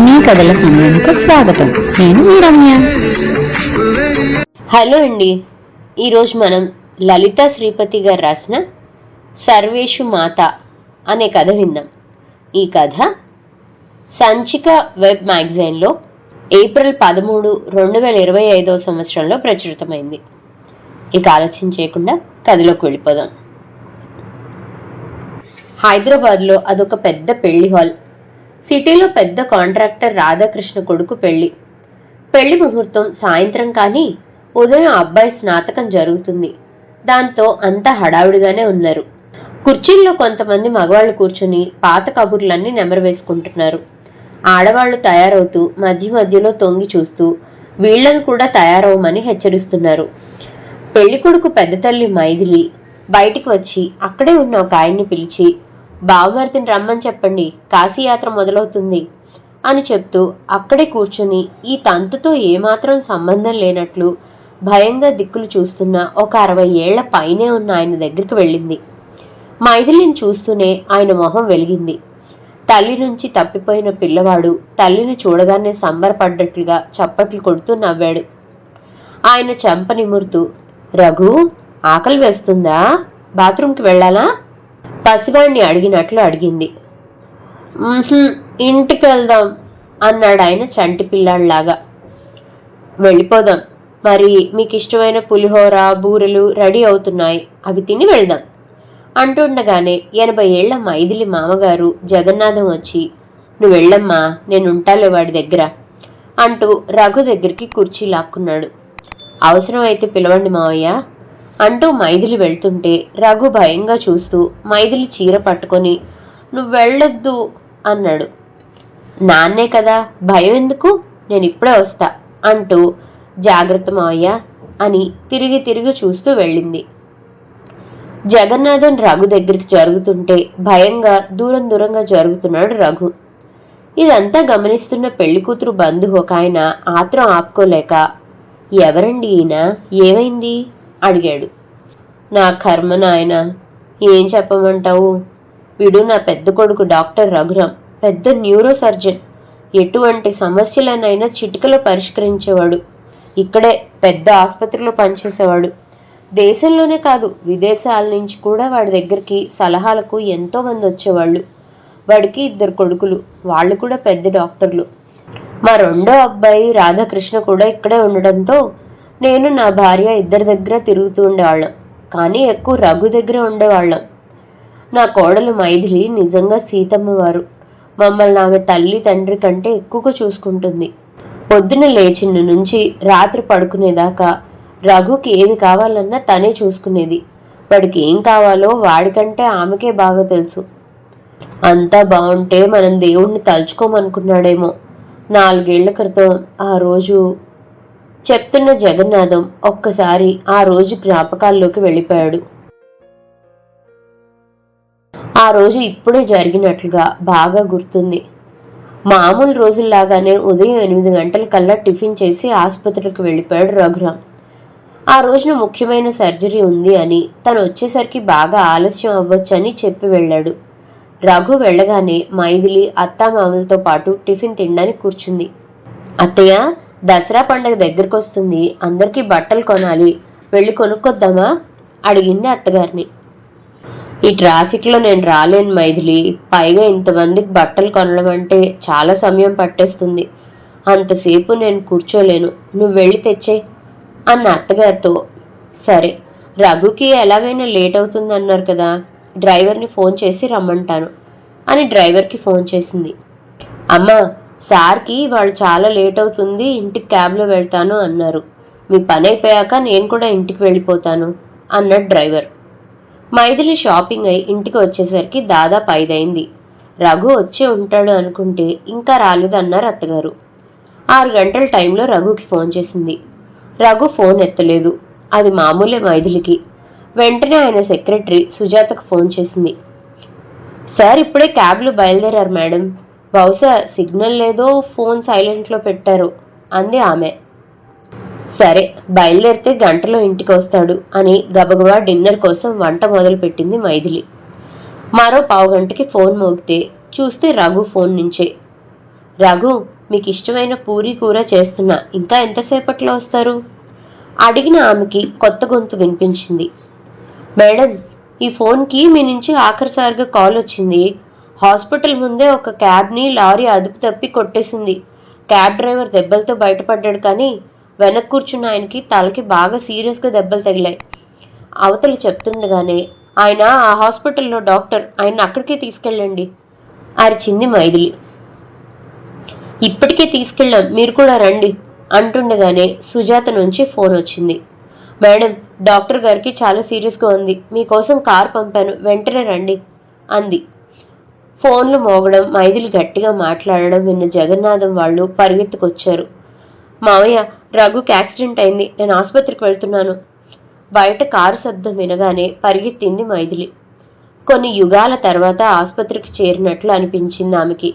మీ కథల సమయానికి స్వాగతం. నేను మీ రమ్య. హలో అండి. ఈరోజు మనం లలితా శ్రీపతి గారు రాసిన సర్వేషు మాత అనే కథ విందాం. ఈ కథ సంచిక వెబ్ మ్యాగజైన్లో ఏప్రిల్ 13, 2025 సంవత్సరంలో ప్రచురితమైంది. ఇక ఆలస్యం చేయకుండా కథలోకి వెళ్ళిపోదాం. హైదరాబాద్లో అదొక పెద్ద పెళ్లి హాల్. సిటీలో పెద్ద కాంట్రాక్టర్ రాధాకృష్ణ కొడుకు పెళ్లి ముహూర్తం సాయంత్రం, కానీ ఉదయం అబ్బాయి స్నాతకం జరుగుతుంది. దాంతో అంతా హడావుడిగానే ఉన్నారు. కుర్చీల్లో కొంతమంది మగవాళ్ళు కూర్చుని పాత కబుర్లన్నీ నెమరు వేసుకుంటున్నారు. ఆడవాళ్లు తయారవుతూ మధ్య మధ్యలో తొంగి చూస్తూ వీళ్లను కూడా తయారవమని హెచ్చరిస్తున్నారు. పెళ్లి కొడుకు పెద్ద తల్లి మైథిలి బయటికి వచ్చి అక్కడే ఉన్న ఒక ఆయన్ని పిలిచి, బావమరిదిని రమ్మని చెప్పండి, కాశీయాత్ర మొదలవుతుంది అని చెప్తూ అక్కడే కూర్చుని ఈ తంతుతో ఏమాత్రం సంబంధం లేనట్లు భయంగా దిక్కులు చూస్తున్న ఒక 60 ఏళ్ల పైనే ఉన్న ఆయన దగ్గరికి వెళ్ళింది. మైథిలిని చూస్తూనే ఆయన మొహం వెలిగింది. తల్లి నుంచి తప్పిపోయిన పిల్లవాడు తల్లిని చూడగానే సంబరపడ్డట్లుగా చప్పట్లు కొడుతూ నవ్వాడు. ఆయన చెంప నిమురుతూ, రఘు, ఆకలి వేస్తుందా? బాత్రూంకి వెళ్ళాలా? పసివాణ్ణి అడిగినట్లు అడిగింది. ఇంటికి వెళ్దాం అన్నాడు ఆయన చంటి పిల్లాడిలాగా. వెళ్ళిపోదాం. మరి మీకు ఇష్టమైన పులిహోర, బూరెలు రెడీ అవుతున్నాయి, అవి తిని వెళ్దాం అంటుండగానే 80 ఏళ్ల మైథిలి మామగారు జగన్నాథం వచ్చి, నువ్వు వెళ్ళమ్మా, నేనుంటాలే వాడి దగ్గర అంటూ రఘు దగ్గరికి కుర్చీ లాక్కున్నాడు. అవసరం అయితే పిలవండి మావయ్య అంటూ మైథిలి వెళ్తుంటే రఘు భయంగా చూస్తూ మైథిలి చీర పట్టుకొని, నువ్వు వెళ్ళొద్దు అన్నాడు. నాన్నే కదా, భయం ఎందుకు, నేను ఇప్పుడే వస్తా అంటూ జాగ్రత్త మావయ్య అని తిరిగి తిరిగి చూస్తూ వెళ్ళింది. జగన్నాథన్ రఘు దగ్గరికి జరుగుతుంటే భయంగా దూరంగా జరుగుతున్నాడు రఘు. ఇదంతా గమనిస్తున్న పెళ్లి కూతురు బంధువు ఒక ఆయన ఆత్రం ఆపుకోలేక, ఎవరండి ఈయన, ఏమైంది అడిగాడు. నా కర్మ నాయన, ఏం చెప్పమంటావు, వీడు నా పెద్ద కొడుకు డాక్టర్ రఘురాం, పెద్ద న్యూరో సర్జన్. ఎటువంటి సమస్యలనైనా చిటికలో పరిష్కరించేవాడు. ఇక్కడే పెద్ద ఆసుపత్రిలో పనిచేసేవాడు. దేశంలోనే కాదు, విదేశాల నుంచి కూడా వాడి దగ్గరికి సలహాలకు ఎంతో మంది వచ్చేవాళ్ళు. వాడికి 2 కొడుకులు, వాళ్ళు కూడా పెద్ద డాక్టర్లు. మా రెండో అబ్బాయి రాధాకృష్ణ కూడా ఇక్కడే ఉండడంతో నేను నా భార్య ఇద్దరి దగ్గర తిరుగుతూ ఉండేవాళ్ళం, కానీ ఎక్కువ రఘు దగ్గర ఉండేవాళ్ళం. నా కోడలు మైథిలి నిజంగా సీతమ్మ వారు. మమ్మల్ని ఆమె తల్లి తండ్రి కంటే ఎక్కువగా చూసుకుంటుంది. పొద్దున లేచిన నుంచి రాత్రి పడుకునేదాకా రఘుకి ఏమి కావాలన్నా తనే చూసుకునేది. వాడికి ఏం కావాలో వాడికంటే ఆమెకే బాగా తెలుసు. అంతా బాగుంటే మనం దేవుణ్ణి తలుచుకోమనుకున్నాడేమో. 4 ఏళ్ల క్రితం ఆ రోజు చెప్తున్న జగన్నాథం ఒక్కసారి ఆ రోజు జ్ఞాపకాల్లోకి వెళ్ళిపోయాడు. ఆ రోజు ఇప్పుడే జరిగినట్లుగా బాగా గుర్తుంది. మామూలు రోజుల్లాగానే ఉదయం 8 గంటలకల్లా టిఫిన్ చేసి ఆసుపత్రికి వెళ్ళిపోయాడు రఘురాం. ఆ రోజున ముఖ్యమైన సర్జరీ ఉంది అని, తను వచ్చేసరికి బాగా ఆలస్యం అవ్వచ్చని చెప్పి వెళ్ళాడు. రఘు వెళ్ళగానే మైథిలి అత్తామామలతో పాటు టిఫిన్ తినడానికి కూర్చుంది. అత్తయ్య, దసరా పండగ దగ్గరకు వస్తుంది, అందరికీ బట్టలు కొనాలి, వెళ్ళి కొనుక్కొద్దామా అడిగింది అత్తగారిని. ఈ ట్రాఫిక్లో నేను రాలేను మైథిలి, పైగా ఇంతమందికి బట్టలు కొనడం అంటే చాలా సమయం పట్టేస్తుంది, అంతసేపు నేను కూర్చోలేను, నువ్వు వెళ్ళి తెచ్చే అన్న అత్తగారితో. సరే, రఘుకి ఎలాగైనా లేట్ అవుతుంది అన్నారు కదా, డ్రైవర్ని ఫోన్ చేసి రమ్మంటాను అని డ్రైవర్కి ఫోన్ చేసింది. అమ్మా, సార్కి వాళ్ళు చాలా లేట్ అవుతుంది, ఇంటికి క్యాబ్లో వెళ్తాను అన్నారు, మీ పని అయిపోయాక నేను కూడా ఇంటికి వెళ్ళిపోతాను అన్నాడు డ్రైవర్. మైథిలి షాపింగ్ అయి ఇంటికి వచ్చేసరికి దాదాపు 5 అయింది. రఘు వచ్చే ఉంటాడు అనుకుంటే ఇంకా రాలేదన్నారు అత్తగారు. 6 గంటల టైంలో రఘుకి ఫోన్ చేసింది. రఘు ఫోన్ ఎత్తలేదు. అది మామూలే మైథిలికి. వెంటనే ఆయన సెక్రటరీ సుజాతకు ఫోన్ చేసింది. సార్ ఇప్పుడే క్యాబ్లో బయలుదేరారు మేడం, బహుశా సిగ్నల్ లేదో ఫోన్ సైలెంట్లో పెట్టారు అంది ఆమె. సరే, బయలుదేరితే గంటలో ఇంటికి వస్తాడు అని గబగబా డిన్నర్ కోసం వంట మొదలు పెట్టింది మైథిలి. మరో పావుగంటకి ఫోన్ మోగితే చూస్తే రఘు ఫోన్ నుంచే. రఘు, మీకు ఇష్టమైన పూరీ కూర చేస్తున్నా, ఇంకా ఎంతసేపట్లో వస్తారు? అడిగిన ఆమెకి కొత్త గొంతు వినిపించింది. మేడం, ఈ ఫోన్కి మీ నుంచి ఆఖరిసారిగా కాల్ వచ్చింది. హాస్పిటల్ ముందే ఒక క్యాబ్ని లారీ అదుపు తప్పి కొట్టేసింది. క్యాబ్ డ్రైవర్ దెబ్బలతో బయటపడ్డాడు, కానీ వెనక్కి కూర్చున్న ఆయనకి తలకి బాగా సీరియస్గా దెబ్బలు తగిలాయి. అవతల చెప్తుండగానే, ఆయన ఆ హాస్పిటల్లో డాక్టర్, ఆయన అక్కడికే తీసుకెళ్ళండి అరిచింది మైథిలి. ఇప్పటికే తీసుకెళ్ళాం, మీరు కూడా రండి అంటుండగానే సుజాత నుంచి ఫోన్ వచ్చింది. మేడం, డాక్టర్ గారికి చాలా సీరియస్గా ఉంది, మీకోసం కార్ పంపాను, వెంటనే రండి అంది. ఫోన్లు మోగడం, మైథిలి గట్టిగా మాట్లాడడం విన్న జగన్నాథం వాళ్ళు పరిగెత్తుకొచ్చారు. మావయ్య, రఘుకి యాక్సిడెంట్ అయింది, నేను ఆసుపత్రికి వెళ్తున్నాను. బయట కారు శబ్దం వినగానే పరిగెత్తింది మైథిలి. కొన్ని యుగాల తర్వాత ఆసుపత్రికి చేరినట్లు అనిపించింది ఆమెకి.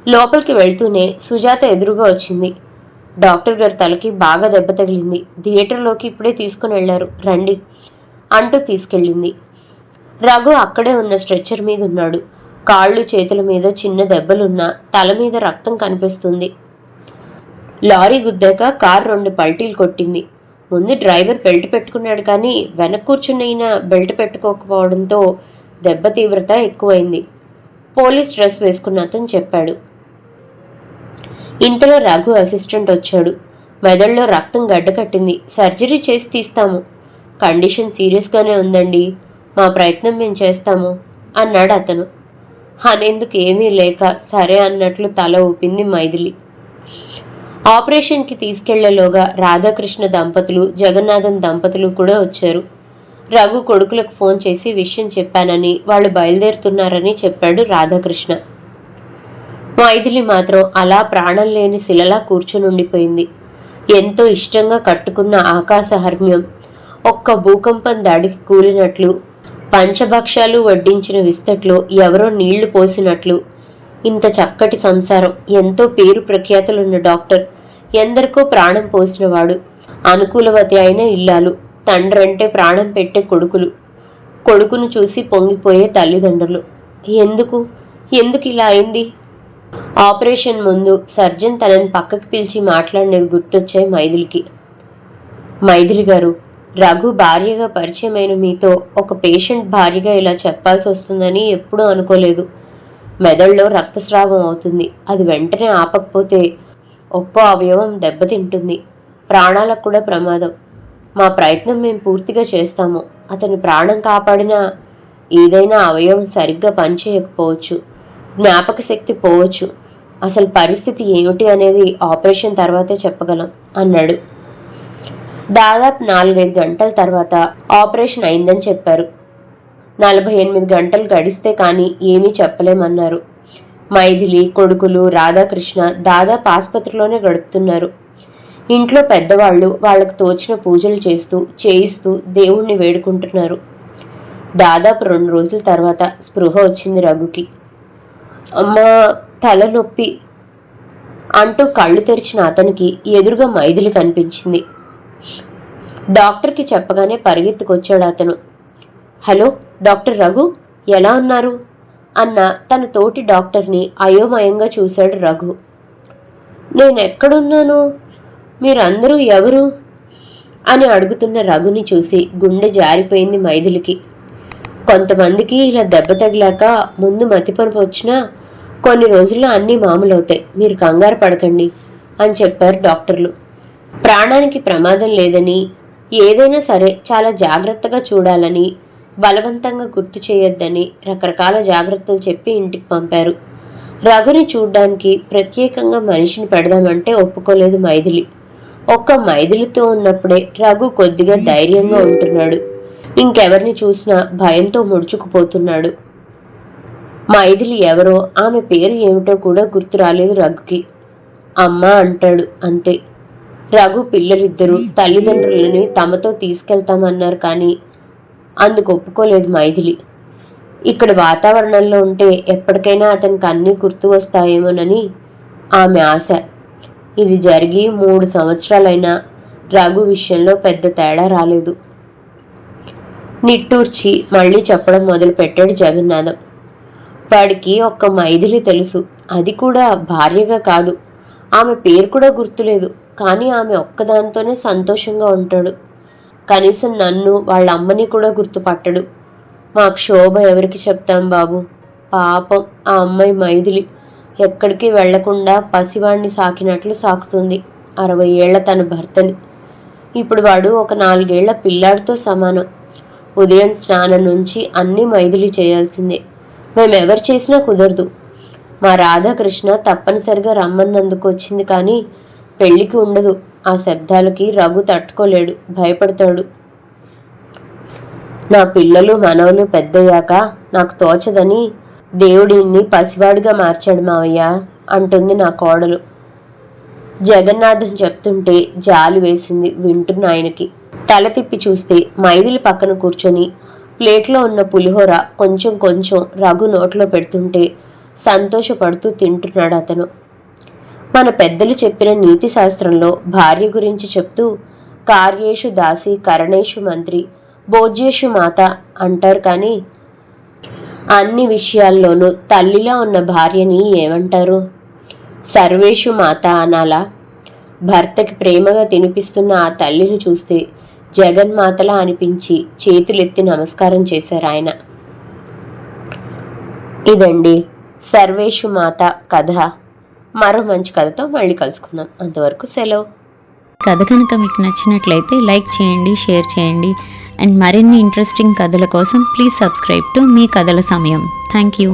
లోపలికి వెళ్తూనే సుజాత ఎదురుగా వచ్చింది. డాక్టర్ గారి తలకి బాగా దెబ్బ తగిలింది, థియేటర్లోకి ఇప్పుడే తీసుకుని వెళ్లారు, రండి అంటూ తీసుకెళ్ళింది. రఘు అక్కడే ఉన్న స్ట్రెచ్చర్ మీద ఉన్నాడు. కాళ్ళు చేతుల మీద చిన్న దెబ్బలున్నా తల మీద రక్తం కనిపిస్తుంది. లారీ గుద్దాక కారు 2 పల్టీలు కొట్టింది. ముందు డ్రైవర్ బెల్ట్ పెట్టుకున్నాడు, కానీ వెనక కూర్చున్న ఈయన బెల్ట్ పెట్టుకోకపోవడంతో దెబ్బ తీవ్రత ఎక్కువైంది. పోలీస్ డ్రెస్ వేసుకున్న అతను చెప్పాడు. ఇంతలో రఘు అసిస్టెంట్ వచ్చాడు. మెదడులో రక్తం గడ్డకట్టింది, సర్జరీ చేసి తీస్తాము, కండిషన్ సీరియస్గానే ఉందండి, మా ప్రయత్నం మేము చేస్తాము అన్నాడు అతను. అనేందుకు ఏమీ లేక సరే అన్నట్లు తల ఊపింది మైథిలి. ఆపరేషన్కి తీసుకెళ్లేలోగా రాధాకృష్ణ దంపతులు, జగన్నాథం దంపతులు కూడా వచ్చారు. రఘు కొడుకులకు ఫోన్ చేసి విషయం చెప్పానని, వాళ్ళు బయలుదేరుతున్నారని చెప్పాడు రాధాకృష్ణ. మైథిలి మాత్రం అలా ప్రాణం లేని శిలలా కూర్చునుండిపోయింది. ఎంతో ఇష్టంగా కట్టుకున్న ఆకాశహర్మ్యం ఒక్క భూకంపం దాడికి కూలినట్లు, పంచభక్షాలు వడ్డించిన విస్తట్లో ఎవరో నీళ్లు పోసినట్లు. ఇంత చక్కటి సంసారం, ఎంతో పేరు ప్రఖ్యాతులున్న డాక్టర్, ఎందరికో ప్రాణం పోసినవాడు, అనుకూలవతి అయిన ఇల్లాలు, తండ్రంటే ప్రాణం పెట్టే కొడుకులు, కొడుకును చూసి పొంగిపోయే తల్లిదండ్రులు. ఎందుకు ఇలా అయింది? ఆపరేషన్ ముందు సర్జన్ తనని పక్కకి పిలిచి మాట్లాడినవి గుర్తొచ్చాయి మైథిలికి. మైథిలి గారు, రఘు భార్యగా పరిచయమైన మీతో ఒక పేషెంట్ భార్యగా ఇలా చెప్పాల్సి వస్తుందని ఎప్పుడూ అనుకోలేదు. మెదడులో రక్తస్రావం అవుతుంది, అది వెంటనే ఆపకపోతే ఒక్కో అవయవం దెబ్బతింటుంది, ప్రాణాలకు కూడా ప్రమాదం. మా ప్రయత్నం మేము పూర్తిగా చేస్తాము. అతని ప్రాణం కాపాడినా ఏదైనా అవయవం సరిగ్గా పనిచేయకపోవచ్చు, జ్ఞాపక శక్తి పోవచ్చు. అసలు పరిస్థితి ఏమిటి అనేది ఆపరేషన్ తర్వాతే చెప్పగలం అన్నాడు. దాదాపు 4-5 గంటల తర్వాత ఆపరేషన్ అయిందని చెప్పారు. 48 గంటలు గడిస్తే కానీ ఏమీ చెప్పలేమన్నారు. మైథిలి, కొడుకులు, రాధాకృష్ణ దాదాపు ఆసుపత్రిలోనే గడుపుతున్నారు. ఇంట్లో పెద్దవాళ్ళు వాళ్లకు తోచిన పూజలు చేయిస్తూ దేవుణ్ణి వేడుకుంటున్నారు. దాదాపు 2 రోజుల తర్వాత స్పృహ వచ్చింది రఘుకి. అమ్మా, తలనొప్పి అంటూ కళ్ళు తెరిచిన అతనికి ఎదురుగా మైథిలి కనిపించింది. డాక్టర్కి చెప్పగానే పరిగెత్తుకొచ్చాడు అతను. హలో డాక్టర్ రఘు, ఎలా ఉన్నారు అన్న తన తోటి డాక్టర్ని అయోమయంగా చూశాడు రఘు. నేనెక్కడున్నాను, మీరందరూ ఎవరు అని అడుగుతున్న రఘుని చూసి గుండె జారిపోయింది మైథిలికి. కొంతమందికి ఇలా దెబ్బ తగిలాక ముందు మతిపరుపు వచ్చినా కొన్ని రోజుల్లో అన్నీ మామూలవుతాయి, మీరు కంగారు పడకండి అని చెప్పారు డాక్టర్లు. ప్రాణానికి ప్రమాదం లేదని, ఏదైనా సరే చాలా జాగ్రత్తగా చూడాలని, బలవంతంగా గుర్తు చేయొద్దని రకరకాల జాగ్రత్తలు చెప్పి ఇంటికి పంపారు. రఘుని చూడ్డానికి ప్రత్యేకంగా మనిషిని పెడదామంటే ఒప్పుకోలేదు మైథిలి. ఒక్క మైథిలితో ఉన్నప్పుడే రఘు కొద్దిగా ధైర్యంగా ఉంటున్నాడు. ఇంకెవరిని చూసినా భయంతో ముడుచుకుపోతున్నాడు. మైథిలి ఎవరో, ఆమె పేరు ఏమిటో కూడా గుర్తు రాలేదు రఘుకి. అమ్మ అంటాడు అంతే. రఘు పిల్లలిద్దరూ తల్లిదండ్రులని తమతో తీసుకెళ్తామన్నారు, కానీ అందుకు ఒప్పుకోలేదు మైథిలి. ఇక్కడ వాతావరణంలో ఉంటే ఎప్పటికైనా అతనికి అన్నీ గుర్తు వస్తాయేమోనని ఆమె ఆశ. ఇది జరిగి 3 సంవత్సరాలైనా రఘు విషయంలో పెద్ద తేడా రాలేదు. నిట్టూర్చి మళ్ళీ చెప్పడం మొదలుపెట్టాడు జగన్నాథం. వాడికి ఒక్క మైథిలి తెలుసు, అది కూడా భార్యగా కాదు. ఆమె పేరు కూడా గుర్తులేదు, కానీ ఆమె ఒక్కదానితోనే సంతోషంగా ఉంటాడు. కనీసం నన్ను, వాళ్ళ అమ్మని కూడా గుర్తుపట్టడు. మా క్షోభ ఎవరికి చెప్తాం బాబు? పాపం ఆ అమ్మాయి మైథిలి ఎక్కడికి వెళ్లకుండా పసివాణ్ణి సాకినట్లు సాకుతుంది 60 ఏళ్ల తన భర్తని. ఇప్పుడు వాడు ఒక 4 ఏళ్ల పిల్లాడితో సమానం. ఉదయం స్నానం నుంచి అన్నీ మైథిలి చేయాల్సిందే. మేమెవరు చేసినా కుదరదు. మా రాధాకృష్ణ తప్పనిసరిగా రమ్మన్నందుకు వచ్చింది, కానీ పెళ్లికి ఉండదు. ఆ శబ్దాలకి రఘు తట్టుకోలేడు, భయపడతాడు. నా పిల్లలు మనవలు పెద్దయ్యాక నాకు తోచదని దేవుడిని పసివాడిగా మార్చాడు మావయ్య అంటుంది నా కోడలు. జగన్నాథం చెప్తుంటే జాలి వేసింది వింటున్న ఆయనకి. తల తిప్పి చూస్తే మైథిలి పక్కన కూర్చొని ప్లేట్లో ఉన్న పులిహోర కొంచెం కొంచెం రఘు నోట్లో పెడుతుంటే సంతోషపడుతూ తింటున్నాడు అతను. మన పెద్దలు చెప్పిన నీతి శాస్త్రంలో భార్య గురించి చెప్తూ కార్యేషు దాసి కరణేషు మంత్రి భోజ్యేషు మాత అంటారు, కానీ అన్ని విషయాల్లోనూ తల్లిలా ఉన్న భార్యని ఏమంటారు? సర్వేషు మాత అనాలా? భర్తకి ప్రేమగా తినిపిస్తున్న ఆ తల్లిని చూస్తే జగన్మాతలా అనిపించి చేతులెత్తి నమస్కారం చేశారు ఆయన. ఇదండి సర్వేషు మాత కథ. మరో మంచి కథతో మళ్ళీ కలుసుకుందాం. అంతవరకు సెలవు. కథ కనుక మీకు నచ్చినట్లయితే లైక్ చేయండి, షేర్ చేయండి. అండ్ మరిన్ని ఇంట్రెస్టింగ్ కథల కోసం ప్లీజ్ సబ్స్క్రైబ్ టు మీ కథల సమయం. Thank you.